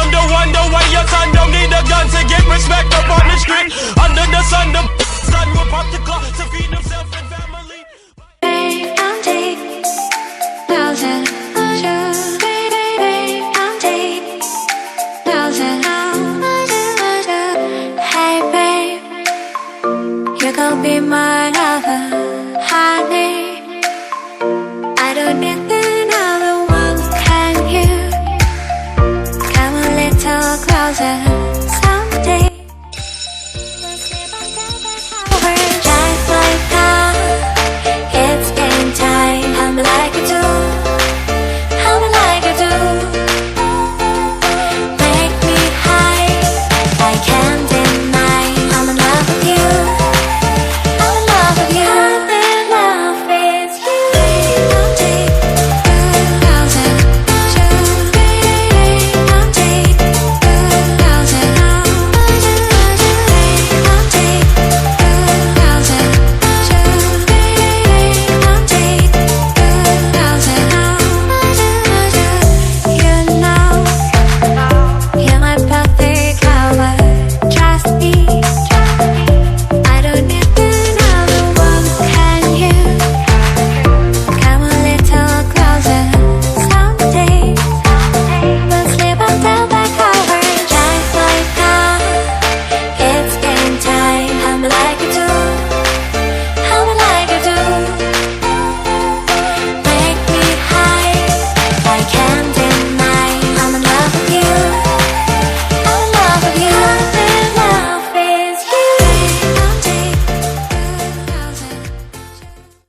them to wonder why your son don't need a gun to get respect up on the street. Under the sun, the son will pop the clock to feed himself and family. I'm deep, thousand I'm deep, thousand. Hey babe, you gon' be my lover, honey. I don't need another one, can you come a little closer?